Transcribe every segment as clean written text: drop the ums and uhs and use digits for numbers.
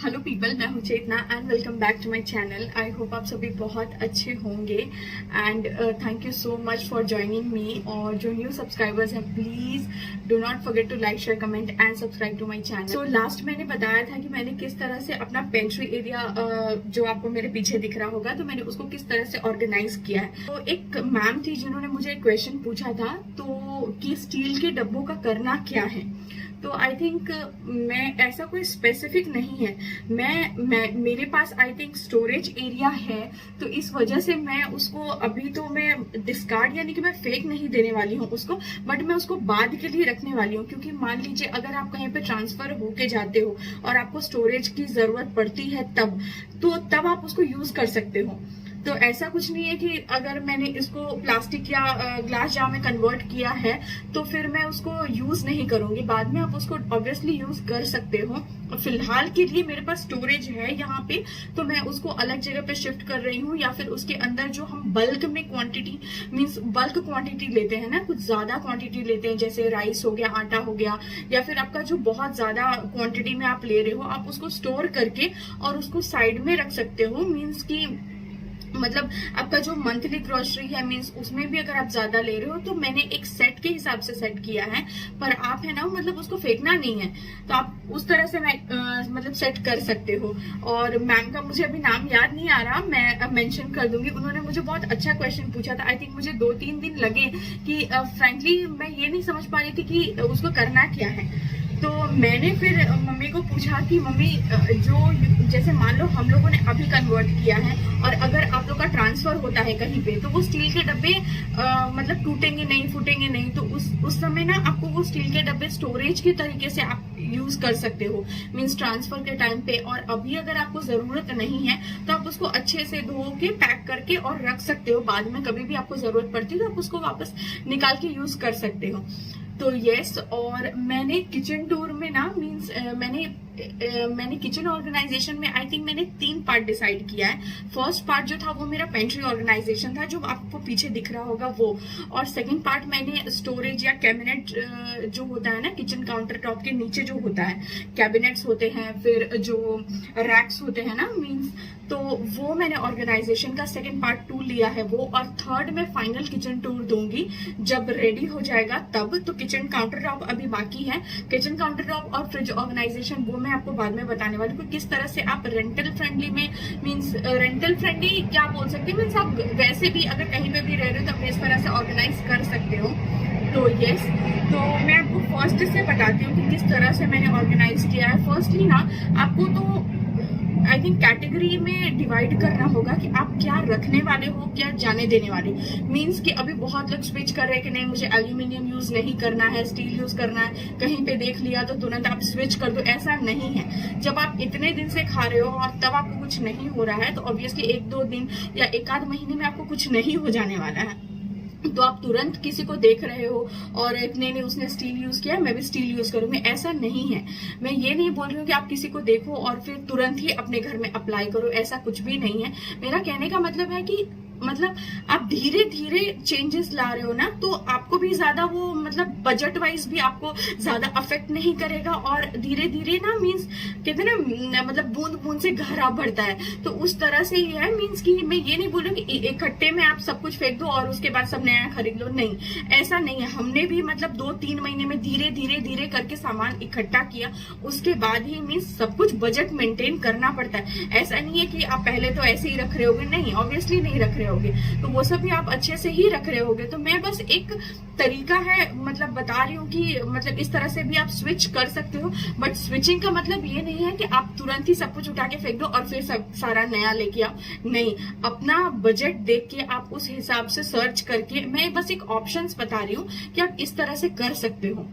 Hello people, मैं हूं Chetna and welcome back to my channel. I hope आप सभी बहुत अच्छे होंगे and thank you so much for joining me. और जो न्यू सब्सक्राइबर्स हैं, please do not forget to like, share, comment and subscribe to my channel. So last मैंने बताया था कि मैंने किस तरह से अपना पेंट्री एरिया जो आपको मेरे पीछे दिख रहा होगा, तो मैंने उसको किस तरह से ऑर्गेनाइज किया है। तो एक मैम थी जिन्होंने मुझे एक क्वेश्चन पूछा था तो कि स्टील के डब्बों का करना क्या है। तो आई थिंक मैं ऐसा कोई स्पेसिफिक नहीं है, मैं मेरे पास आई थिंक स्टोरेज एरिया है, तो इस वजह से मैं उसको अभी तो मैं डिस्कार्ड यानी कि मैं फेक नहीं देने वाली हूँ उसको, बट मैं उसको बाद के लिए रखने वाली हूँ। क्योंकि मान लीजिए अगर आप कहीं पे ट्रांसफर होके जाते हो और आपको स्टोरेज की जरूरत पड़ती है तब आप उसको यूज कर सकते हो। तो ऐसा कुछ नहीं है कि अगर मैंने इसको प्लास्टिक या ग्लास जार में कन्वर्ट किया है तो फिर मैं उसको यूज नहीं करूंगी। बाद में आप उसको ऑब्वियसली यूज कर सकते हो। फिलहाल के लिए मेरे पास स्टोरेज है यहाँ पे, तो मैं उसको अलग जगह पे शिफ्ट कर रही हूँ। या फिर उसके अंदर जो हम बल्क में क्वांटिटी मींस बल्क क्वांटिटी लेते हैं ना, कुछ ज्यादा क्वांटिटी लेते हैं, जैसे राइस हो गया, आटा हो गया, या फिर आपका जो बहुत ज्यादा क्वांटिटी में आप ले रहे हो, आप उसको स्टोर करके और उसको साइड में रख सकते हो। मींस की मतलब आपका जो मंथली ग्रोसरी है मींस उसमें भी अगर आप ज्यादा ले रहे हो तो मैंने एक सेट के हिसाब से सेट किया है। पर आप है ना, मतलब उसको फेंकना नहीं है, तो आप उस तरह से मतलब सेट कर सकते हो। और मैम का मुझे अभी नाम याद नहीं आ रहा, मैं मेंशन कर दूंगी। उन्होंने मुझे बहुत अच्छा क्वेश्चन पूछा था। आई थिंक मुझे 2-3 दिन लगे कि फ्रेंकली मैं ये नहीं समझ पा रही थी कि उसको करना क्या है। तो मैंने फिर मम्मी को पूछा कि मम्मी जो जैसे मान लो हम लोगों ने अभी कन्वर्ट किया है और अगर आप लोग का ट्रांसफर होता है कहीं पे तो वो स्टील के डब्बे मतलब टूटेंगे नहीं, फूटेंगे नहीं। तो उस समय ना आपको वो स्टील के डब्बे स्टोरेज के तरीके से आप यूज कर सकते हो मींस ट्रांसफर के टाइम पे। और अभी अगर आपको जरूरत नहीं है तो आप उसको अच्छे से धो के पैक करके और रख सकते हो। बाद में कभी भी आपको जरूरत पड़ती है तो आप उसको वापस निकाल के यूज कर सकते हो। तो यस, और मैंने किचन टूर में ना मींस मैंने किचन ऑर्गेनाइजेशन में आई थिंक मैंने 3 पार्ट डिसाइड किया है। फर्स्ट पार्ट जो था वो मेरा पेंट्री ऑर्गेनाइजेशन था, जो आपको पीछे दिख रहा होगा वो। और सेकंड पार्ट मैंने स्टोरेज या कैबिनेट जो होता है ना, किचन काउंटर टॉप के नीचे जो होता है कैबिनेट्स होते हैं, फिर जो रैक्स होते हैं ना मींस, तो वो मैंने ऑर्गेनाइजेशन का सेकंड पार्ट 2 लिया है वो। और थर्ड में फाइनल किचन टूर दूंगी जब रेडी हो जाएगा तब। तो किचन काउंटर टॉप अभी बाकी है। किचन काउंटर टॉप और फ्रिज ऑर्गेनाइजेशन वो मैं आपको बाद में बताने वाली हूँ, किस तरह से आप रेंटल फ्रेंडली में मींस रेंटल फ्रेंडली क्या बोल सकते हैं, मींस आप वैसे भी अगर कहीं पे भी रह रहे हो तो इस तरह से ऑर्गेनाइज कर सकते हो। तो यस, तो मैं आपको फर्स्ट से बताती हूँ कि किस तरह से मैंने ऑर्गेनाइज किया है। फर्स्टली ना आपको तो आई थिंक कैटेगरी में डिवाइड करना होगा कि आप क्या रखने वाले हो, क्या जाने देने वाले। मींस कि अभी बहुत लोग स्विच कर रहे हैं कि नहीं मुझे एल्यूमिनियम यूज नहीं करना है, स्टील यूज करना है, कहीं पे देख लिया तो तुरंत आप स्विच कर दो। ऐसा नहीं है। जब आप इतने दिन से खा रहे हो और तब आपको कुछ नहीं हो रहा है तो ऑब्वियसली 1-2 दिन या 1-आध महीने में आपको कुछ नहीं हो जाने वाला है। तो आप तुरंत किसी को देख रहे हो और नहीं उसने स्टील यूज किया मैं भी स्टील यूज करूंगी, ऐसा नहीं है। मैं ये नहीं बोल रही हूँ कि आप किसी को देखो और फिर तुरंत ही अपने घर में अप्लाई करो, ऐसा कुछ भी नहीं है। मेरा कहने का मतलब है कि मतलब आप धीरे धीरे चेंजेस ला रहे हो ना, तो आपको भी ज्यादा वो मतलब बजट वाइज भी आपको ज्यादा अफेक्ट नहीं करेगा। और धीरे धीरे ना मींस कहते हैं ना मतलब बूंद बूंद से घड़ा बढ़ता है, तो उस तरह से ही है। मींस कि मैं ये नहीं बोल रही कि इकट्ठे में आप सब कुछ फेंक दो और उसके बाद सब नया खरीद लो, नहीं ऐसा नहीं है। हमने भी मतलब 2-3 महीने में धीरे धीरे धीरे करके सामान इकट्ठा किया, उसके बाद ही मींस सब कुछ बजट मेंटेन करना पड़ता है। ऐसा नहीं है कि आप पहले तो ऐसे ही रख रहे होगे, नहीं ऑब्वियसली नहीं रख रहे होगे, तो वो सब भी आप अच्छे से ही रख रहे होगे। तो मैं बस एक तरीका है मतलब बता रही हूँ कि मतलब इस तरह से भी आप स्विच कर सकते हो। बट स्विचिंग का मतलब ये नहीं है कि आप तुरंत ही सब कुछ उठा के फेंक दो और फिर सब सारा नया लेके आओ, नहीं। अपना बजट देख के आप उस हिसाब से सर्च करके, मैं बस एक ऑप्शंस बता रही हूँ कि आप इस तरह से कर सकते हो।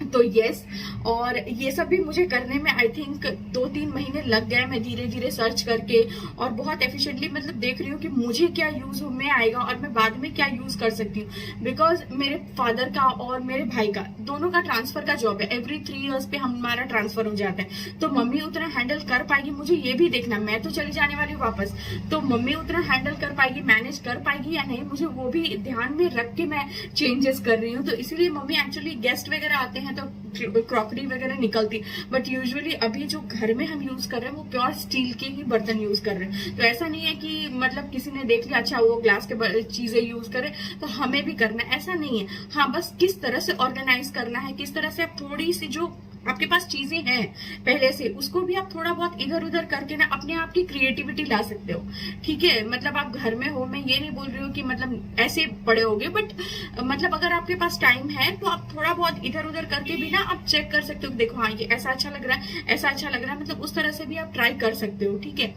तो यस, और ये सब भी मुझे करने में आई थिंक 2-3 महीने लग गए। मैं धीरे धीरे सर्च करके और बहुत एफिशिएंटली मतलब देख रही हूँ कि मुझे क्या यूज में आएगा और मैं बाद में क्या यूज कर सकती हूँ। बिकॉज मेरे फादर का और मेरे भाई का दोनों का ट्रांसफर का जॉब है। एवरी 3 इयर्स पे हमारा ट्रांसफर हो जाता है, तो मम्मी उतना हैंडल कर पाएगी, मुझे ये भी देखना। मैं तो चली जाने वाली हूँ वापस, तो मम्मी उतना हैंडल कर पाएगी, मैनेज कर पाएगी या नहीं, मुझे वो भी ध्यान में रख के मैं चेंजेस कर रही हूँ। तो इसीलिए मम्मी एक्चुअली गेस्ट वगैरह आते हैं हैं तो क्रॉकरी वगैरह निकलती, बट यूजुअली अभी जो घर में हम यूज कर रहे हैं वो प्योर स्टील के ही बर्तन यूज कर रहे हैं। तो ऐसा नहीं है कि मतलब किसी ने देख लिया अच्छा वो ग्लास के चीजें यूज करे तो हमें भी करना है, ऐसा नहीं है। हाँ, बस किस तरह से ऑर्गेनाइज करना है, किस तरह से आप थोड़ी सी जो आपके पास चीजें हैं पहले से उसको भी आप थोड़ा बहुत इधर उधर करके ना अपने आप की क्रिएटिविटी ला सकते हो। ठीक है, मतलब आप घर में हो, मैं ये नहीं बोल रही हूँ कि मतलब ऐसे पड़े होगे, बट मतलब अगर आपके पास टाइम है तो आप थोड़ा बहुत इधर उधर करके भी ना आप चेक कर सकते हो, देखो हाँ ये ऐसा अच्छा लग रहा है, ऐसा अच्छा लग रहा है, मतलब उस तरह से भी आप ट्राई कर सकते हो। ठीक है,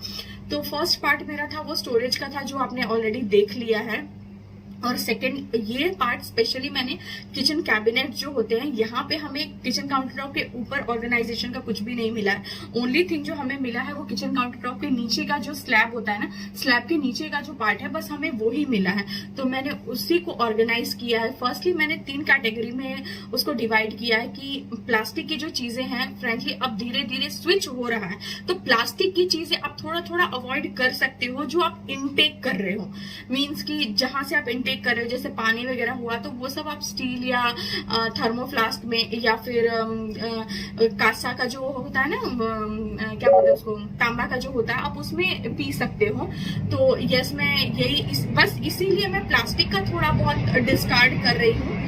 तो फर्स्ट पार्ट मेरा था वो स्टोरेज का था जो आपने ऑलरेडी देख लिया है। और सेकंड ये पार्ट स्पेशली मैंने किचन कैबिनेट जो होते हैं, यहाँ पे हमें किचन काउंटर टॉप के ऊपर ऑर्गेनाइजेशन का कुछ भी नहीं मिला है। ओनली थिंग जो हमें मिला है वो किचन काउंटर टॉप के नीचे का जो स्लैब होता है ना, स्लैब के नीचे का जो पार्ट है बस हमें वो ही मिला है। तो मैंने उसी को ऑर्गेनाइज किया है। फर्स्टली मैंने 3 कैटेगरी में उसको डिवाइड किया है कि प्लास्टिक की जो चीजें हैं फ्रेंडली अब धीरे धीरे स्विच हो रहा है, तो प्लास्टिक की चीजें आप थोड़ा थोड़ा अवॉइड कर सकते हो जो आप इनटेक कर रहे हो। मीन्स की जहां से आप इनटेक कर रहे हो जैसे पानी वगैरह हुआ तो वो सब आप स्टील या थर्मोफ्लास्क में या फिर कांसा का जो होता है ना, क्या बोलते हैं उसको, तांबा का जो होता है, आप उसमें पी सकते हो। तो यस, मैं यही बस इसीलिए मैं प्लास्टिक का थोड़ा बहुत डिस्कार्ड कर रही हूँ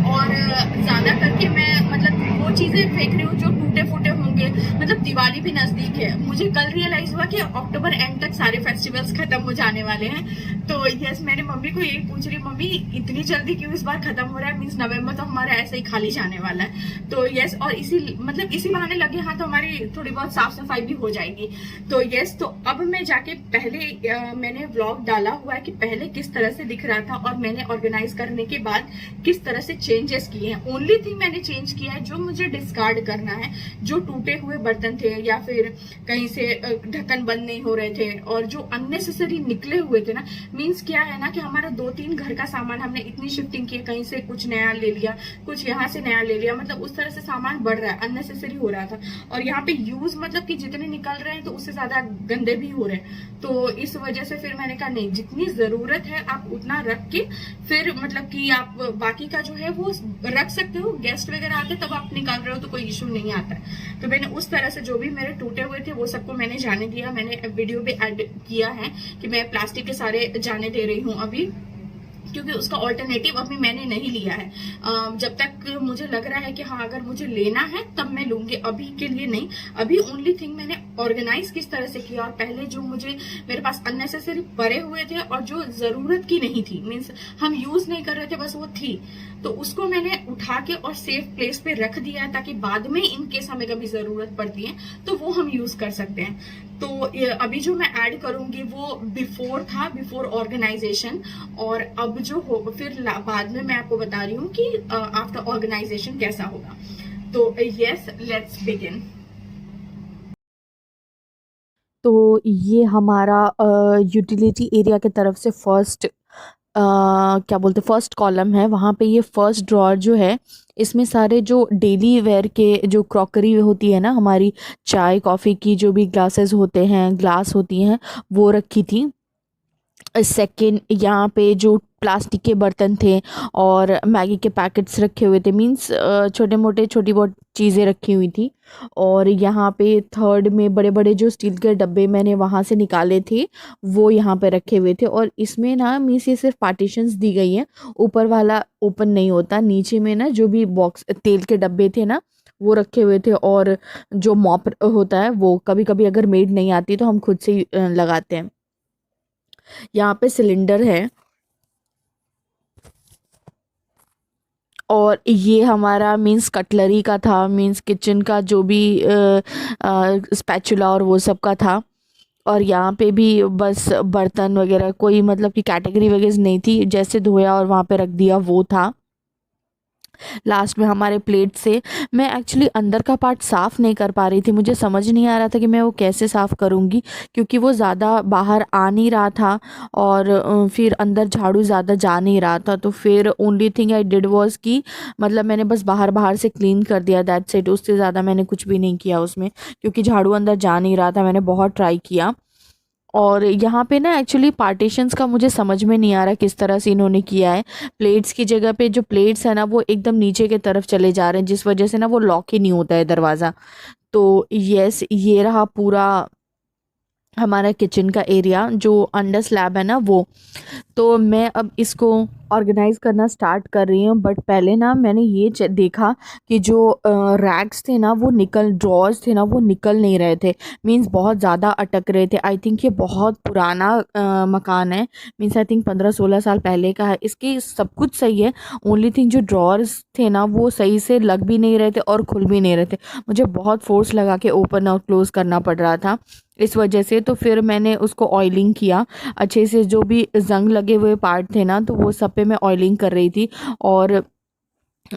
और ज्यादा करके मैं मतलब वो चीजें फेंक रही हूँ जो टूटे फूटे होंगे। मतलब दिवाली भी नजदीक है, मुझे कल रियलाइज हुआ कि अक्टूबर एंड तक सारे फेस्टिवल्स खत्म हो जाने वाले हैं। तो यस, मैंने मम्मी को यही पूछ रही, मम्मी इतनी जल्दी क्यों इस बार खत्म हो रहा है, मीन्स नवंबर तो हमारा ऐसे ही खाली जाने वाला है। तो यस, और इसी बहाने लगे हाँ तो हमारी थोड़ी बहुत साफ सफाई भी हो जाएगी। तो यस, तो अब मैं जाके पहले मैंने व्लॉग डाला हुआ है कि पहले किस तरह से दिख रहा था और मैंने ऑर्गेनाइज करने के बाद किस तरह से चेंजेस किए हैं। ओनली थिंग मैंने चेंज किया है जो मुझे डिस्कार्ड करना है, जो टूटे हुए बर्तन थे या फिर कहीं से ढक्कन बंद नहीं हो रहे थे और जो अननेसेसरी निकले हुए थे ना। मीन्स क्या है ना कि हमारा 2-3 घर का सामान हमने इतनी शिफ्टिंग की, कहीं से कुछ नया ले लिया, कुछ यहाँ से नया ले लिया, मतलब उस तरह से सामान बढ़ रहा है, अननेसेसरी हो रहा था। और यहाँ पे यूज मतलब कि जितने निकल रहे हैं तो उससे ज्यादा गंदे भी हो रहे हैं। तो इस वजह से फिर मैंने कहा नहीं, जितनी जरूरत है आप उतना रख के फिर मतलब कि आप बाकी का जो है वो रख सकते हो। गेस्ट वगैरह आते तब आप निकाल रहे हो तो कोई इशू नहीं आता है। तो मैंने उस तरह से जो भी मेरे टूटे हुए थे वो सबको मैंने जाने दिया। मैंने वीडियो भी ऐड किया है कि मैं प्लास्टिक के सारे जाने दे रही हूँ अभी, क्योंकि उसका ऑल्टरनेटिव अभी मैंने नहीं लिया है। जब तक मुझे लग रहा है कि हाँ अगर मुझे लेना है तब मैं लूंगी, अभी के लिए नहीं। अभी ओनली थिंग मैंने ऑर्गेनाइज किस तरह से किया, और पहले जो मुझे मेरे पास अननेसेसरी पड़े हुए थे और जो जरूरत की नहीं थी, मीन्स हम यूज नहीं कर रहे थे बस वो थी, तो उसको मैंने उठा के और सेफ प्लेस पे रख दिया है ताकि बाद में इन केस हमें कभी जरूरत पड़ती है तो वो हम यूज कर सकते हैं। तो अभी जो मैं ऐड करूंगी वो बिफोर था, बिफोर ऑर्गेनाइजेशन, और अब जो हो फिर बाद में मैं आपको बता रही हूँ कि आफ्टर ऑर्गेनाइजेशन कैसा होगा। तो यस, लेट्स बिगिन। तो ये हमारा यूटिलिटी एरिया की तरफ से फर्स्ट क्या बोलते फर्स्ट कॉलम है। वहाँ पे ये फर्स्ट ड्रॉअर जो है इसमें सारे जो डेली वेयर के जो क्रॉकरी होती है ना, हमारी चाय कॉफ़ी की जो भी ग्लासेस होते हैं, ग्लास होती हैं, वो रखी थी। सेकंड, यहाँ पे जो प्लास्टिक के बर्तन थे और मैगी के पैकेट्स रखे हुए थे, मींस छोटे मोटे छोटी बहुत चीज़ें रखी हुई थी। और यहाँ पे थर्ड में बड़े बड़े जो स्टील के डब्बे मैंने वहाँ से निकाले थे वो यहाँ पे रखे हुए थे। और इसमें ना मीन्स ये सिर्फ पार्टीशंस दी गई हैं, ऊपर वाला ओपन नहीं होता। नीचे में ना जो भी बॉक्स तेल के डब्बे थे ना वो रखे हुए थे, और जो मॉप होता है वो कभी कभी अगर मेड नहीं आती तो हम खुद से ही लगाते हैं। यहाँ पे सिलेंडर है, और ये हमारा मीन्स कटलरी का था, मीन्स किचन का जो भी स्पैचुला और वो सब का था। और यहाँ पे भी बस बर्तन वगैरह कोई मतलब कि कैटेगरी वगैरह नहीं थी, जैसे धोया और वहाँ पे रख दिया वो था। लास्ट में हमारे प्लेट से मैं एक्चुअली अंदर का पार्ट साफ़ नहीं कर पा रही थी, मुझे समझ नहीं आ रहा था कि मैं वो कैसे साफ़ करूँगी, क्योंकि वो ज़्यादा बाहर आ नहीं रहा था और फिर अंदर झाड़ू ज़्यादा जा नहीं रहा था। तो फिर only thing I did was कि मतलब मैंने बस बाहर बाहर से क्लीन कर दिया, दैट्स इट। उससे ज़्यादा मैंने कुछ भी नहीं किया उसमें, क्योंकि झाड़ू अंदर जा नहीं रहा था। मैंने बहुत ट्राई किया। और यहाँ पे ना एक्चुअली पार्टीशंस का मुझे समझ में नहीं आ रहा किस तरह से इन्होंने किया है। प्लेट्स की जगह पे जो प्लेट्स है ना वो एकदम नीचे की तरफ चले जा रहे हैं, जिस वजह से ना वो लॉक ही नहीं होता है दरवाज़ा। तो यस, ये रहा पूरा हमारा किचन का एरिया, जो अंडर स्लैब है ना वो। तो मैं अब इसको ऑर्गेनाइज़ करना स्टार्ट कर रही हूँ, बट पहले ना मैंने ये देखा कि जो रैक्स थे ना वो ड्रॉर्स थे ना वो निकल नहीं रहे थे। मींस बहुत ज़्यादा अटक रहे थे। आई थिंक ये बहुत पुराना मकान है। मींस आई थिंक 15-16 साल पहले का है। इसकी सब कुछ सही है, ओनली थिंग जो ड्रॉर्स थे ना वो सही से लग भी नहीं रहे थे और खुल भी नहीं रहे थे। मुझे बहुत फोर्स लगा के ओपन और क्लोज़ करना पड़ रहा था इस वजह से। तो फिर मैंने उसको ऑयलिंग किया अच्छे से, जो भी जंग लगे हुए पार्ट थे ना तो वो सब पे मैं ऑयलिंग कर रही थी। और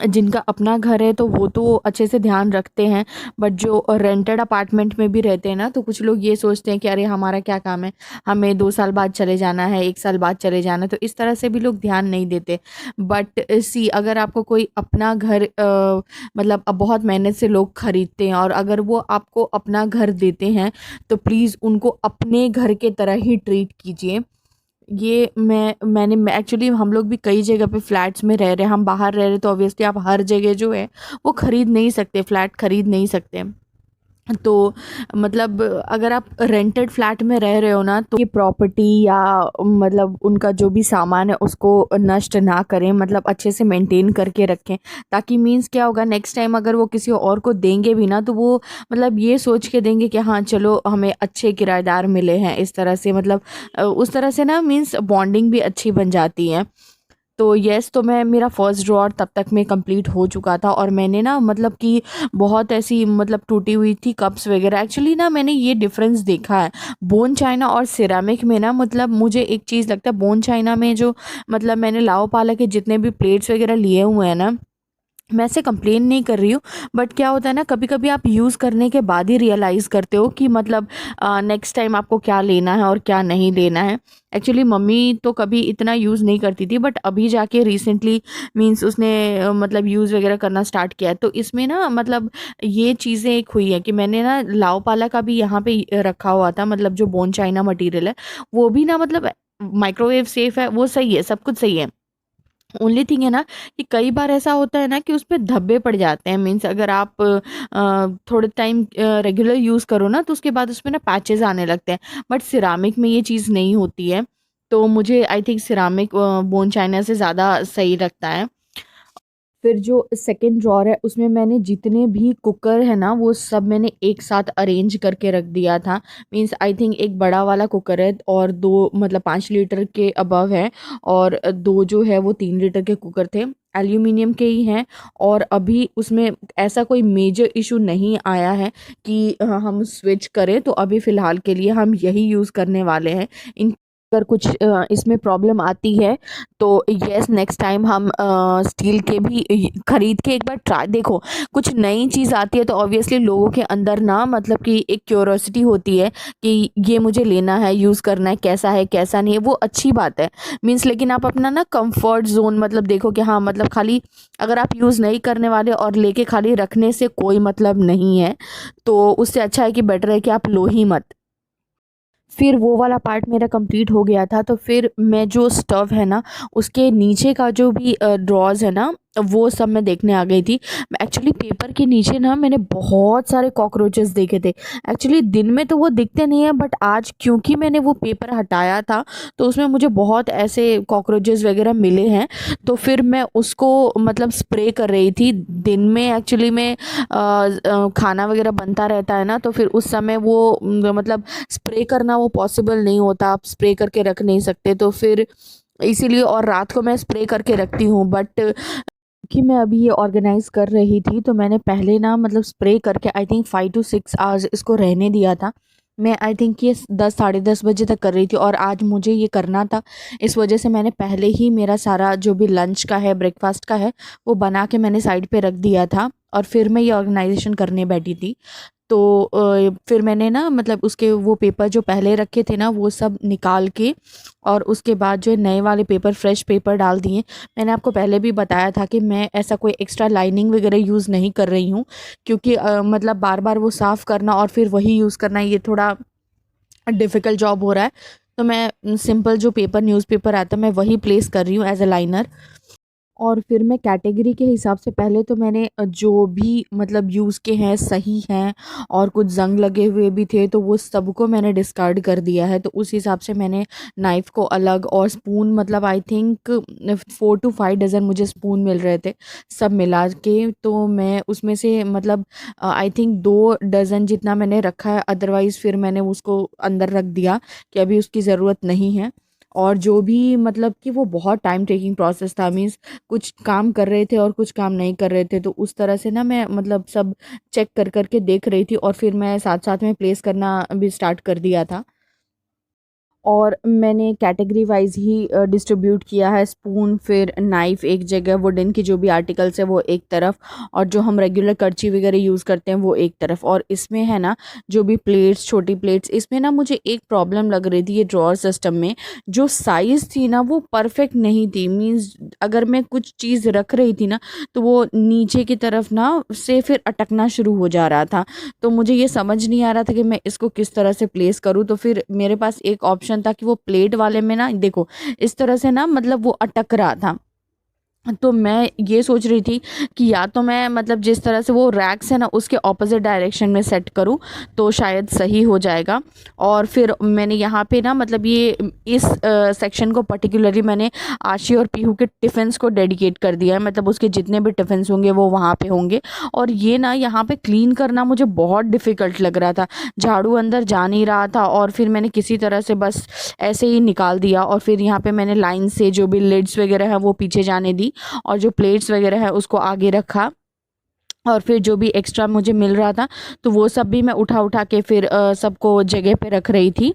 जिनका अपना घर है तो वो तो अच्छे से ध्यान रखते हैं, बट जो रेंटेड अपार्टमेंट में भी रहते हैं ना तो कुछ लोग ये सोचते हैं कि अरे हमारा क्या काम है, हमें 2 साल बाद चले जाना है, 1 साल बाद चले जाना है, तो इस तरह से भी लोग ध्यान नहीं देते। बट सी, अगर आपको कोई अपना घर मतलब अब बहुत मेहनत से लोग खरीदते हैं, और अगर वो आपको अपना घर देते हैं तो प्लीज़ उनको अपने घर के तरह ही ट्रीट कीजिए। ये मैंने एक्चुअली हम लोग भी कई जगह पे फ्लैट्स में रह रहे हैं, हम बाहर रह रहे हैं, तो ऑब्वियसली आप हर जगह जो है वो ख़रीद नहीं सकते, फ्लैट ख़रीद नहीं सकते। तो मतलब अगर आप रेंटेड फ्लैट में रह रहे हो ना तो ये प्रॉपर्टी या मतलब उनका जो भी सामान है उसको नष्ट ना करें, मतलब अच्छे से मेंटेन करके रखें। ताकि मीन्स क्या होगा, नेक्स्ट टाइम अगर वो किसी और को देंगे भी ना तो वो मतलब ये सोच के देंगे कि हाँ चलो हमें अच्छे किराएदार मिले हैं, इस तरह से मतलब उस तरह से ना मीन्स बॉन्डिंग भी अच्छी बन जाती है। तो येस, तो मैं मेरा फर्स्ट ड्रॉअर तब तक में कंप्लीट हो चुका था, और मैंने ना मतलब कि बहुत ऐसी मतलब टूटी हुई थी कप्स वगैरह। एक्चुअली ना मैंने ये डिफरेंस देखा है बोन चाइना और सिरेमिक में ना। मतलब मुझे एक चीज़ लगता है, बोन चाइना में जो मतलब मैंने लाओ पाला के जितने भी प्लेट्स वगैरह लिए हुए हैं ना, मैं ऐसे कंप्लेन नहीं कर रही हूँ, बट क्या होता है ना, कभी कभी आप यूज़ करने के बाद ही रियलाइज़ करते हो कि मतलब नेक्स्ट टाइम आपको क्या लेना है और क्या नहीं लेना है। एक्चुअली मम्मी तो कभी इतना यूज़ नहीं करती थी, बट अभी जाके रिसेंटली मींस उसने मतलब यूज़ वगैरह करना स्टार्ट किया है। तो इसमें ना मतलब ये चीज़ें एक हुई है कि मैंने ना लाओ पाला का भी यहाँ पे रखा हुआ था, मतलब जो बोन चाइना मटेरियल है वो भी ना मतलब माइक्रोवेव सेफ है, वो सही है, सब कुछ सही है। ओनली थिंग है ना कि कई बार ऐसा होता है ना कि उस पे धब्बे पड़ जाते हैं। मीन्स अगर आप थोड़े टाइम रेगुलर यूज़ करो ना तो उसके बाद उसमें ना पैचेस आने लगते हैं, बट सिरामिक में ये चीज़ नहीं होती है। तो मुझे I think ceramic bone China से ज़्यादा सही लगता है। फिर जो सेकंड ड्रॉअर है उसमें मैंने जितने भी कुकर है ना वो सब मैंने एक साथ अरेंज करके रख दिया था। मींस आई थिंक एक बड़ा वाला कुकर है और दो मतलब 5 लीटर के अबव है, और दो जो है वो 3 लीटर के कुकर थे, एल्यूमिनियम के ही हैं। और अभी उसमें ऐसा कोई मेजर इशू नहीं आया है कि हम स्विच करें, तो अभी फ़िलहाल के लिए हम यही यूज़ करने वाले हैं। इन अगर कुछ इसमें प्रॉब्लम आती है तो यस, नेक्स्ट टाइम हम स्टील के भी खरीद के एक बार ट्राई देखो। कुछ नई चीज़ आती है तो ऑब्वियसली लोगों के अंदर ना मतलब कि एक क्यूरोसिटी होती है कि ये मुझे लेना है, यूज़ करना है, कैसा है कैसा नहीं है, वो अच्छी बात है। मीन्स लेकिन आप अपना ना कंफर्ट जोन मतलब देखो कि हाँ मतलब खाली अगर आप यूज़ नहीं करने वाले और लेके खाली रखने से कोई मतलब नहीं है, तो उससे अच्छा है कि बेटर है कि आप लो ही मत। फिर वो वाला पार्ट मेरा कंप्लीट हो गया था, तो फिर मैं जो स्टव है ना उसके नीचे का जो भी ड्रॉज़ है ना वो सब मैं देखने आ गई थी। एक्चुअली पेपर के नीचे ना मैंने बहुत सारे कॉकरोचेस देखे थे। एक्चुअली दिन में तो वो दिखते नहीं है, बट आज क्योंकि मैंने वो पेपर हटाया था तो उसमें मुझे बहुत ऐसे कॉकरोचेस वगैरह मिले हैं। तो फिर मैं उसको मतलब स्प्रे कर रही थी दिन में। एक्चुअली में खाना वगैरह बनता रहता है ना, तो फिर उस समय वो मतलब स्प्रे करना वो पॉसिबल नहीं होता, आप स्प्रे करके रख नहीं सकते। तो फिर इसीलिए, और रात को मैं स्प्रे करके रखती हूँ, बट कि मैं अभी ये ऑर्गेनाइज़ कर रही थी तो मैंने पहले ना मतलब स्प्रे करके आई थिंक 5 to 6 आवर्स इसको रहने दिया था। मैं आई थिंक ये 10 साढ़े 10 बजे तक कर रही थी, और आज मुझे ये करना था। इस वजह से मैंने पहले ही मेरा सारा जो भी लंच का है, ब्रेकफास्ट का है, वो बना के मैंने साइड पे रख दिया था, और फिर मैं ये ऑर्गेनाइजेशन करने बैठी थी। तो फिर मैंने ना मतलब उसके वो पेपर जो पहले रखे थे ना वो सब निकाल के, और उसके बाद जो है नए वाले पेपर, फ्रेश पेपर डाल दिए। मैंने आपको पहले भी बताया था कि मैं ऐसा कोई एक्स्ट्रा लाइनिंग वगैरह यूज़ नहीं कर रही हूँ, क्योंकि मतलब बार बार वो साफ़ करना और फिर वही यूज़ करना ये थोड़ा डिफ़िकल्ट जॉब हो रहा है, तो मैं सिंपल जो पेपर न्यूज़पेपर आता है मैं वही प्लेस कर रही हूँ एज़ अ लाइनर। और फिर मैं कैटेगरी के हिसाब से पहले तो मैंने जो भी मतलब यूज़ के हैं सही हैं और कुछ ज़ंग लगे हुए भी थे तो वो सबको मैंने डिस्कार्ड कर दिया है। तो उस हिसाब से मैंने नाइफ़ को अलग और स्पून मतलब आई थिंक 4 टू 5 डज़न मुझे स्पून मिल रहे थे सब मिला के। तो मैं उसमें से मतलब आई थिंक 2 डज़न जितना मैंने रखा है, अदरवाइज़ फिर मैंने उसको अंदर रख दिया कि अभी उसकी ज़रूरत नहीं है। और जो भी मतलब कि वो बहुत टाइम टेकिंग प्रोसेस था, मीन्स कुछ काम कर रहे थे और कुछ काम नहीं कर रहे थे, तो उस तरह से ना मैं मतलब सब चेक कर के देख रही थी और फिर मैं साथ-साथ में प्लेस करना भी स्टार्ट कर दिया था। और मैंने कैटेगरी वाइज़ ही डिस्ट्रीब्यूट किया है, स्पून फिर नाइफ़ एक जगह, वुडन की जो भी आर्टिकल्स है वो एक तरफ और जो हम रेगुलर करची वगैरह यूज़ करते हैं वो एक तरफ। और इसमें है ना जो भी प्लेट्स, छोटी प्लेट्स, इसमें ना मुझे एक प्रॉब्लम लग रही थी ये ड्रॉअर सिस्टम में, जो साइज़ थी ना वो परफेक्ट नहीं थी। मीन्स अगर मैं कुछ चीज़ रख रही थी ना तो वो नीचे की तरफ ना से फिर अटकना शुरू हो जा रहा था। तो मुझे ये समझ नहीं आ रहा था कि मैं इसको किस तरह से प्लेस करूँ। तो फिर मेरे पास एक ऑप्शन था कि वो प्लेट वाले में ना देखो इस तरह से ना मतलब वो अटक रहा था। तो मैं ये सोच रही थी कि या तो मैं मतलब जिस तरह से वो रैक्स है ना उसके ऑपोजिट डायरेक्शन में सेट करूँ तो शायद सही हो जाएगा। और फिर मैंने यहाँ पे ना मतलब ये इस सेक्शन को पर्टिकुलरली मैंने आशी और पीहू के टिफ़िन्स को डेडिकेट कर दिया है, मतलब उसके जितने भी टिफ़िन्स होंगे वो वहाँ पे होंगे। और ये ना यहाँ पे क्लीन करना मुझे बहुत डिफ़िकल्ट लग रहा था, झाड़ू अंदर जा नहीं रहा था और फिर मैंने किसी तरह से बस ऐसे ही निकाल दिया। और फिर यहाँ पे मैंने लाइन से जो भी लिड्स वगैरह है वो पीछे जाने दी और जो प्लेट्स वगैरह है उसको आगे रखा। और फिर जो भी एक्स्ट्रा मुझे मिल रहा था तो वो सब भी मैं उठा के फिर सबको जगह पे रख रही थी।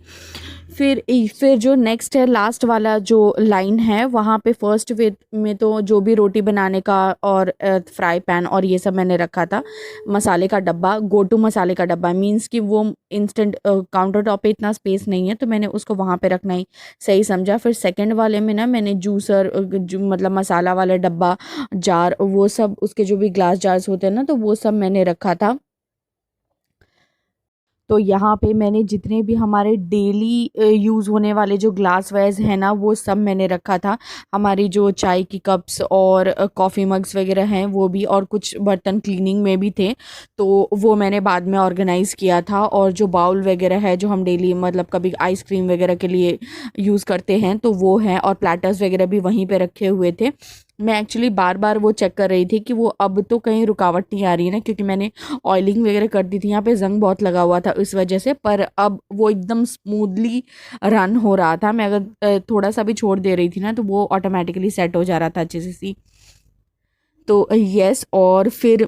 फिर जो नेक्स्ट है लास्ट वाला जो लाइन है वहाँ पे फर्स्ट विथ में तो जो भी रोटी बनाने का और फ्राई पैन और ये सब मैंने रखा था। मसाले का डब्बा, गो टू मसाले का डब्बा, मीन्स कि वो इंस्टेंट काउंटर टॉप पे इतना स्पेस नहीं है तो मैंने उसको वहाँ पे रखना ही सही समझा। फिर सेकंड वाले में ना मैंने जूसर जो मतलब मसाला वाला डब्बा, जार, वो सब उसके जो भी ग्लास जार्स होते हैं ना तो वो सब मैंने रखा था। तो यहाँ पे मैंने जितने भी हमारे डेली यूज़ होने वाले जो ग्लास वेयर्स हैं ना वो सब मैंने रखा था। हमारी जो चाय की कप्स और कॉफ़ी मग्स वगैरह हैं वो भी, और कुछ बर्तन क्लीनिंग में भी थे तो वो मैंने बाद में ऑर्गेनाइज़ किया था। और जो बाउल वगैरह है जो हम डेली मतलब कभी आइसक्रीम वगैरह के लिए यूज़ करते हैं तो वो हैं, और प्लेटर्स वगैरह भी वहीं पे रखे हुए थे। मैं एक्चुअली बार-बार वो चेक कर रही थी कि वो अब तो कहीं रुकावट नहीं आ रही है ना, क्योंकि मैंने ऑयलिंग वगैरह कर दी थी, यहाँ पे ज़ंग बहुत लगा हुआ था इस वजह से। पर अब वो एकदम स्मूथली रन हो रहा था। मैं अगर थोड़ा-सा भी छोड़ दे रही थी ना तो वो ऑटोमेटिकली सेट हो जा रहा था अच्छे से सी। तो यस, और फिर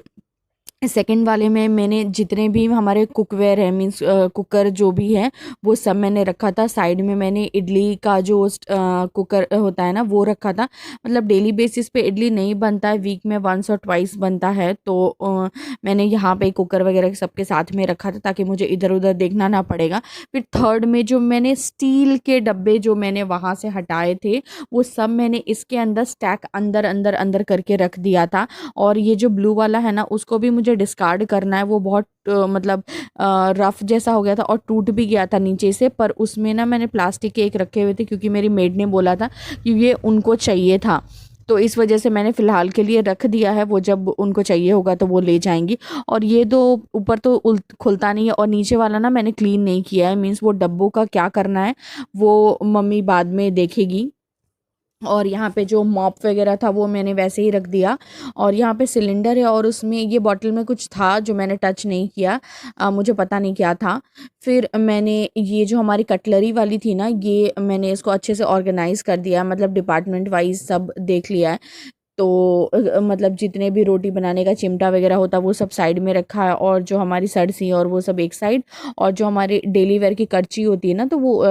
सेकंड वाले में मैंने जितने भी हमारे कुकवेयर है, मीन्स कुकर जो भी है वो सब मैंने रखा था। साइड में मैंने इडली का जो कुकर होता है ना वो रखा था। मतलब डेली बेसिस पे इडली नहीं बनता है, वीक में वंस और ट्वाइस बनता है, तो मैंने यहाँ पे कुकर वगैरह सबके साथ में रखा था ताकि मुझे इधर उधर देखना ना पड़ेगा। फिर थर्ड में जो मैंने स्टील के डब्बे जो मैंने वहाँ से हटाए थे वो सब मैंने इसके अंदर स्टैक अंदर अंदर अंदर करके रख दिया था। और ये जो ब्लू वाला है ना उसको भी मुझे डिस्कार्ड करना है, वो बहुत मतलब रफ जैसा हो गया था और टूट भी गया था नीचे से। पर उसमें ना मैंने प्लास्टिक के एक रखे हुए थे क्योंकि मेरी मेड ने बोला था कि ये उनको चाहिए था, तो इस वजह से मैंने फ़िलहाल के लिए रख दिया है। वो जब उनको चाहिए होगा तो वो ले जाएंगी। और ये दो ऊपर तो खुलता नहीं है और नीचे वाला ना मैंने क्लीन नहीं किया है, मीन्स वो डब्बों का क्या करना है वो मम्मी बाद में देखेगी। और यहाँ पे जो मॉप वगैरह था वो मैंने वैसे ही रख दिया। और यहाँ पे सिलेंडर है और उसमें ये बॉटल में कुछ था जो मैंने टच नहीं किया, मुझे पता नहीं क्या था। फिर मैंने ये जो हमारी कटलरी वाली थी ना ये मैंने इसको अच्छे से ऑर्गेनाइज़ कर दिया, मतलब डिपार्टमेंट वाइज सब देख लिया है। तो मतलब जितने भी रोटी बनाने का चिमटा वगैरह होता वो सब साइड में रखा है, और जो हमारी सरसी और वो सब एक साइड, और जो हमारी डेली वेयर की करची होती है ना तो वो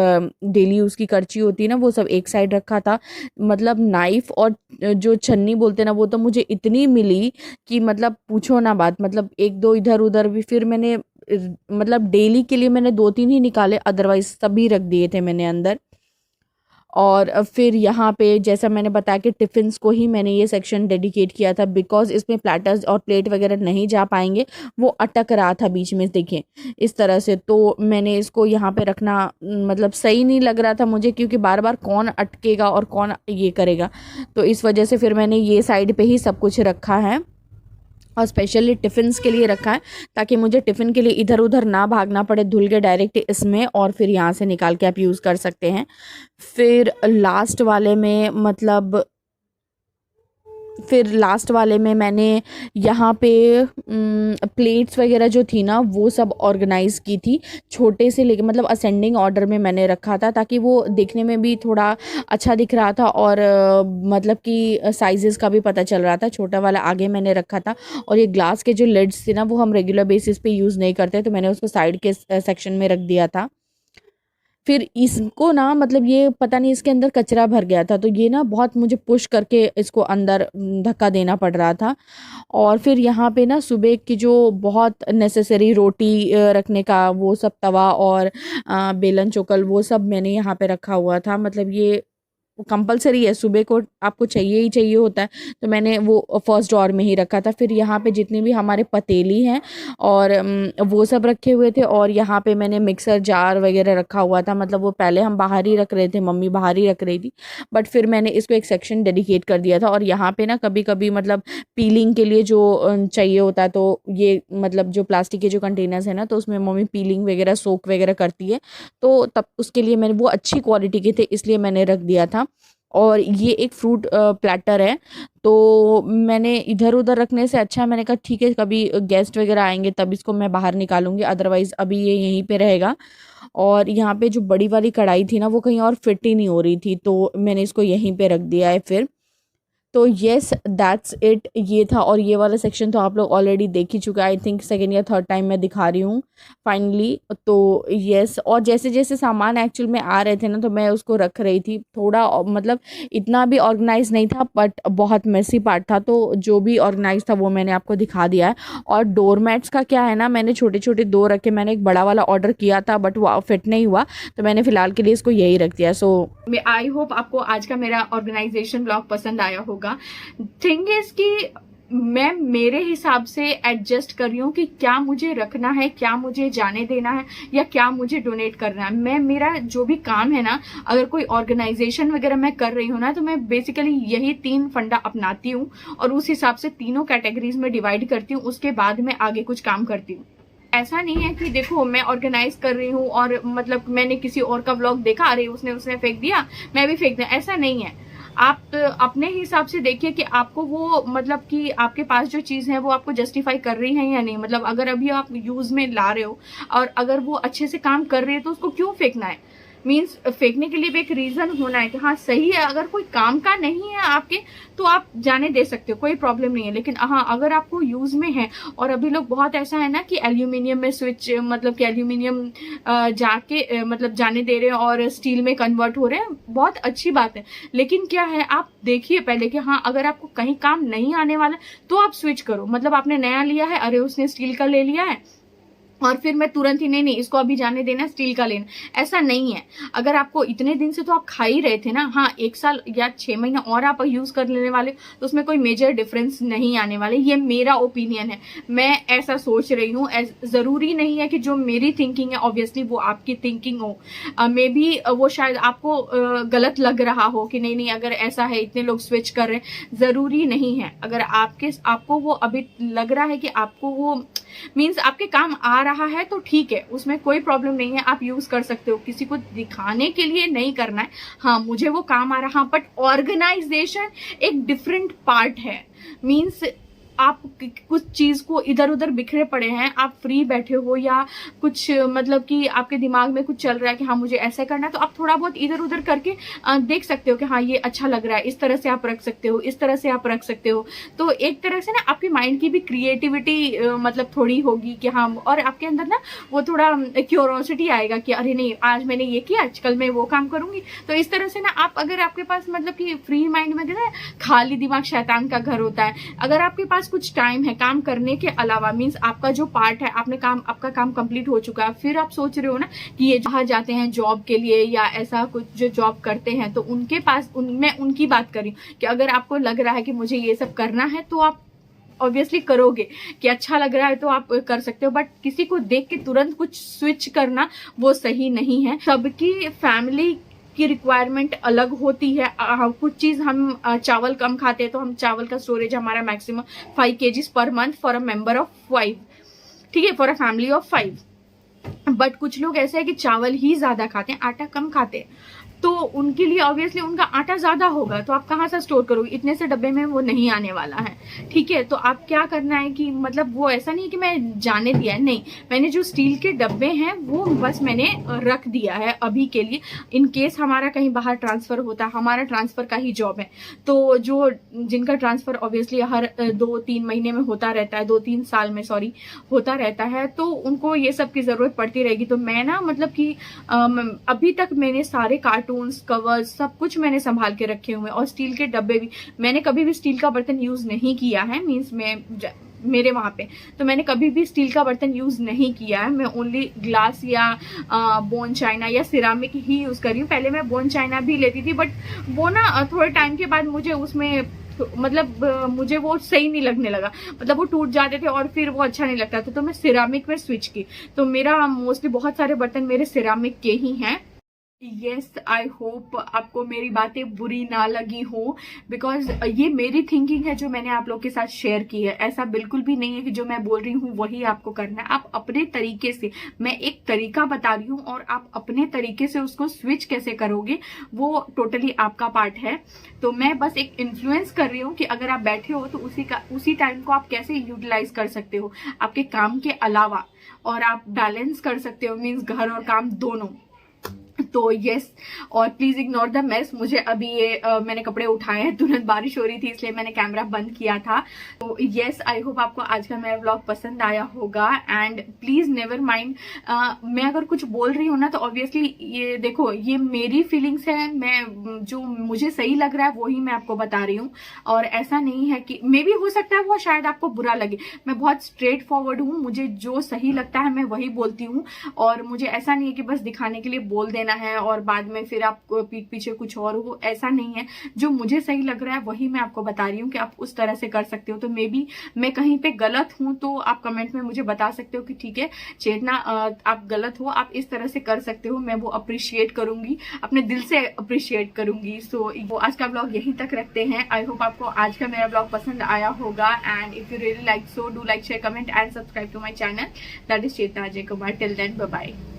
डेली यूज़ की करची होती है ना वो सब एक साइड रखा था। मतलब नाइफ़ और जो छन्नी बोलते हैं ना वो तो मुझे इतनी मिली कि मतलब पूछो ना बात। मतलब एक दो इधर उधर भी फिर मैंने मतलब डेली के लिए मैंने 2-3 ही निकाले, अदरवाइज़ सभी रख दिए थे मैंने अंदर। और फिर यहाँ पे जैसा मैंने बताया कि टिफ़िन्स को ही मैंने ये सेक्शन डेडिकेट किया था, बिकॉज़ इसमें प्लेटर्स और प्लेट वगैरह नहीं जा पाएंगे, वो अटक रहा था बीच में, देखिए इस तरह से। तो मैंने इसको यहाँ पे रखना मतलब सही नहीं लग रहा था मुझे, क्योंकि बार बार कौन अटकेगा और कौन ये करेगा। तो इस वजह से फिर मैंने ये साइड पे ही सब कुछ रखा है और स्पेशली टिफ़िन्स के लिए रखा है, ताकि मुझे टिफ़िन के लिए इधर उधर ना भागना पड़े, धुल के डायरेक्ट इसमें और फिर यहाँ से निकाल के आप यूज़ कर सकते हैं। फिर लास्ट वाले में मैंने यहाँ पे प्लेट्स वगैरह जो थी ना वो सब ऑर्गेनाइज़ की थी, छोटे से लेके मतलब असेंडिंग ऑर्डर में मैंने रखा था, ताकि वो देखने में भी थोड़ा अच्छा दिख रहा था और मतलब कि साइजेस का भी पता चल रहा था। छोटा वाला आगे मैंने रखा था, और ये ग्लास के जो लिड्स थे ना वो हम रेगुलर बेसिस पे यूज़ नहीं करते, तो मैंने उसको साइड के सेक्शन में रख दिया था। फिर इसको ना मतलब ये पता नहीं इसके अंदर कचरा भर गया था, तो ये ना बहुत मुझे पुश करके इसको अंदर धक्का देना पड़ रहा था। और फिर यहाँ पे ना सुबह की जो बहुत नेसेसरी रोटी रखने का वो सब तवा और बेलन चोकल वो सब मैंने यहाँ पे रखा हुआ था। मतलब ये कंपलसरी है, सुबह को आपको चाहिए ही चाहिए होता है, तो मैंने वो फर्स्ट ड्रॉर में ही रखा था। फिर यहाँ पे जितने भी हमारे पतीली हैं और वो सब रखे हुए थे, और यहाँ पे मैंने मिक्सर जार वगैरह रखा हुआ था। मतलब वो पहले हम बाहर ही रख रहे थे, मम्मी बाहर ही रख रही थी, बट फिर मैंने इसको एक सेक्शन डेडिकेट कर दिया था। और यहाँ पे ना कभी कभी मतलब पीलिंग के लिए जो चाहिए होता है, तो ये मतलब जो प्लास्टिक के जो कंटेनर्स हैं ना, तो उसमें मम्मी पीलिंग वगैरह सोक वगैरह करती है, तो तब उसके लिए मैंने वो अच्छी क्वालिटी के थे इसलिए मैंने रख दिया था। और ये एक फ्रूट प्लेटर है, तो मैंने इधर उधर रखने से अच्छा मैंने कहा ठीक है, कभी गेस्ट वगैरह आएंगे तब इसको मैं बाहर निकालूंगी, अदरवाइज़ अभी ये यहीं पे रहेगा। और यहाँ पे जो बड़ी वाली कढ़ाई थी ना वो कहीं और फिट ही नहीं हो रही थी, तो मैंने इसको यहीं पे रख दिया है फिर। तो येस दैट्स इट, ये था। और ये वाला सेक्शन तो आप लोग ऑलरेडी देख ही चुका है, आई थिंक सेकेंड या थर्ड टाइम मैं दिखा रही हूँ फाइनली। तो येस, और जैसे जैसे सामान एक्चुअल में आ रहे थे ना तो मैं उसको रख रही थी थोड़ा, मतलब इतना भी ऑर्गेनाइज नहीं था बट बहुत मेसी पार्ट था, तो जो भी ऑर्गेनाइज था वो मैंने आपको दिखा दिया है। और डोर मैट्स का क्या है ना, मैंने छोटे छोटे दो रखे, मैंने एक बड़ा वाला ऑर्डर किया था बट वो फिट नहीं हुआ, तो मैंने फिलहाल के लिए इसको यही रख दिया। सो आई होप आपको आज का मेरा ऑर्गेनाइजेशन ब्लॉग पसंद आया होगा। थिंग इज कि मैं मेरे हिसाब से एडजस्ट कर रही हूँ कि क्या मुझे रखना है, क्या मुझे जाने देना है, या क्या मुझे डोनेट करना है। मैं मेरा जो भी काम है ना, अगर कोई ऑर्गेनाइजेशन वगैरह मैं कर रही हूँ ना, तो मैं बेसिकली यही 3 फंडा अपनाती हूँ और उस हिसाब से तीनों कैटेगरीज में डिवाइड करती हूँ, उसके बाद मैं आगे कुछ काम करती हूँ। ऐसा नहीं है कि देखो मैं ऑर्गेनाइज कर रही हूँ और मतलब मैंने किसी और का व्लॉग देखा, अरे उसने फेंक दिया मैं भी फेंक दिया, ऐसा नहीं है। आप अपने हिसाब से देखिए कि आपको वो मतलब कि आपके पास जो चीज है वो आपको जस्टिफाई कर रही है या नहीं। मतलब अगर अभी आप यूज में ला रहे हो और अगर वो अच्छे से काम कर रही है तो उसको क्यों फेंकना है। मीन्स फेंकने के लिए भी एक रीजन होना है कि हाँ सही है, अगर कोई काम का नहीं है आपके तो आप जाने दे सकते हो, कोई प्रॉब्लम नहीं है। लेकिन हाँ अगर आपको यूज में है, और अभी लोग बहुत ऐसा है ना कि एल्यूमिनियम में स्विच मतलब कि एल्यूमिनियम जाके मतलब जाने दे रहे हैं और स्टील में कन्वर्ट हो रहे हैं, बहुत अच्छी बात है। लेकिन क्या है, आप देखिए पहले कि हाँ अगर आपको कहीं काम नहीं आने वाला तो आप स्विच करो। मतलब आपने नया लिया है, अरे उसने स्टील का ले लिया है और फिर मैं तुरंत ही नहीं इसको अभी जाने देना, स्टील का लेना, ऐसा नहीं है। अगर आपको इतने दिन से तो आप खा ही रहे थे ना, हाँ 1 साल या 6 महीना और आप यूज कर लेने वाले तो उसमें कोई मेजर डिफरेंस नहीं आने वाले। ये मेरा ओपिनियन है, मैं ऐसा सोच रही हूँ। जरूरी नहीं है कि जो मेरी थिंकिंग है ऑब्वियसली वो आपकी थिंकिंग हो, मे बी वो शायद आपको गलत लग रहा हो कि नहीं अगर ऐसा है इतने लोग स्विच कर रहे हैं, जरूरी नहीं है। अगर आपको वो अभी लग रहा है कि आपको वो मीन्स आपके काम आ रहा है तो ठीक है, उसमें कोई प्रॉब्लम नहीं है, आप यूज कर सकते हो। किसी को दिखाने के लिए नहीं करना है, हाँ मुझे वो काम आ रहा, बट ऑर्गेनाइजेशन एक डिफरेंट पार्ट है। मीन्स आप कुछ चीज को इधर उधर बिखरे पड़े हैं, आप फ्री बैठे हो या कुछ मतलब कि आपके दिमाग में कुछ चल रहा है कि हाँ मुझे ऐसा करना है, तो आप थोड़ा बहुत इधर उधर करके देख सकते हो कि हाँ ये अच्छा लग रहा है, इस तरह से आप रख सकते हो, इस तरह से आप रख सकते हो। तो एक तरह से ना आपके माइंड की भी क्रिएटिविटी मतलब थोड़ी होगी कि हाँ, और आपके अंदर ना वो थोड़ा क्यूरोसिटी आएगा कि अरे नहीं आज मैंने ये किया, आज कल मैं वो काम करूंगी। तो इस तरह से ना आप अगर आपके पास मतलब कि फ्री माइंड में ना, खाली दिमाग शैतान का घर होता है, अगर आपके पास पास कुछ टाइम है काम करने के अलावा, मीन्स आपका जो पार्ट है आपका काम कंप्लीट हो चुका है, फिर आप सोच रहे हो ना कि ये जहाँ जाते हैं जॉब के लिए या ऐसा कुछ जो जॉब करते हैं, तो उनके पास मैं उनकी बात कर रही हूँ कि अगर आपको लग रहा है कि मुझे ये सब करना है तो आप ऑब्वियसली करोगे, कि अच्छा लग रहा है तो आप कर सकते हो, बट किसी को देख के तुरंत कुछ स्विच करना वो सही नहीं है। सबकी फैमिली की रिक्वायरमेंट अलग होती है। कुछ चीज हम चावल कम खाते हैं तो हम चावल का स्टोरेज हमारा maximum 5 kgs per month for a member of 5, ठीक है, for a family of 5। But कुछ लोग ऐसे है कि चावल ही ज्यादा खाते हैं, आटा कम खाते हैं, तो उनके लिए ऑब्वियसली उनका आटा ज्यादा होगा, तो आप कहाँ से स्टोर करोगे, इतने से डब्बे में वो नहीं आने वाला है, ठीक है। तो आप क्या करना है कि मतलब वो ऐसा नहीं कि मैं जाने दिया है, नहीं, मैंने जो स्टील के डब्बे हैं वो बस मैंने रख दिया है अभी के लिए, इन केस हमारा कहीं बाहर ट्रांसफर होता है, हमारा ट्रांसफर का ही जॉब है, तो जो जिनका ट्रांसफर ऑब्वियसली हर 2-3 महीने में होता रहता है, 2-3 साल में सॉरी होता रहता है, तो उनको ये सब की जरूरत पड़ती रहेगी। तो मैं ना मतलब कि अभी तक मैंने सारे कार्टून्स, कवर्स, सब कुछ मैंने संभाल के रखे हुए हैं, और स्टील के डब्बे भी, मैंने कभी भी स्टील का बर्तन यूज नहीं किया है, मीन्स मेरे वहां पे तो मैंने कभी भी स्टील का बर्तन यूज नहीं किया है, मैं ओनली ग्लास या बोन चाइना या सिरामिक ही यूज कर रही हूँ। पहले मैं बोन चाइना भी लेती थी, बट वो ना थोड़े टाइम के बाद मुझे उसमें मतलब मुझे वो सही नहीं लगने लगा, मतलब वो टूट जाते थे और फिर वो अच्छा नहीं लगता था, तो मैं सिरामिक में स्विच की। तो मेरा मोस्टली बहुत सारे बर्तन मेरे सिरामिक के ही हैं। यस, आई होप आपको मेरी बातें बुरी ना लगी हो, बिकॉज ये मेरी थिंकिंग है जो मैंने आप लोग के साथ शेयर की है। ऐसा बिल्कुल भी नहीं है कि जो मैं बोल रही हूँ वही आपको करना है, आप अपने तरीके से, मैं एक तरीका बता रही हूँ और आप अपने तरीके से उसको स्विच कैसे करोगे वो टोटली आपका पार्ट है। तो मैं बस एक इन्फ्लुएंस कर रही हूँ कि अगर आप बैठे हो तो उसी टाइम को आप कैसे यूटिलाइज कर सकते हो आपके काम के अलावा, और आप बैलेंस कर सकते हो, मीन्स घर और काम दोनों। तो यस, और प्लीज इग्नोर द मेस, मुझे अभी ये मैंने कपड़े उठाए हैं, तुरंत बारिश हो रही थी इसलिए मैंने कैमरा बंद किया था। तो यस, आई होप आपको आज का मेरा व्लॉग पसंद आया होगा, एंड प्लीज नेवर माइंड, मैं अगर कुछ बोल रही हूँ ना तो ऑब्वियसली ये देखो, ये मेरी फीलिंग्स है, मैं जो मुझे सही लग रहा है वही मैं आपको बता रही हूँ, और ऐसा नहीं है कि मे भी हो सकता है वो शायद आपको बुरा लगे। मैं बहुत स्ट्रेट फॉरवर्ड हूँ, मुझे जो सही लगता है मैं वही बोलती हूँ, और मुझे ऐसा नहीं है कि बस दिखाने के लिए बोल देना है और बाद में फिर आप पीठ पीछे कुछ और हो, ऐसा नहीं है। जो मुझे सही लग रहा है वही मैं आपको बता रही हूँ कि आप उस तरह से कर सकते हो। तो मे बी मैं कहीं पे गलत हूं तो आप कमेंट में मुझे बता सकते हो कि ठीक है चेतना, आप गलत हो, आप इस तरह से कर सकते हो, मैं वो अप्रिशिएट करूंगी, अपने दिल से अप्रिशिएट करूंगी। सो आज का ब्लॉग यहीं तक रखते हैं। आई होप आपको आज का मेरा ब्लॉग पसंद आया होगा, and if you really like so do like, share, comment and subscribe to my channel, that is Chetna Ajay Kumar. Till then, bye bye.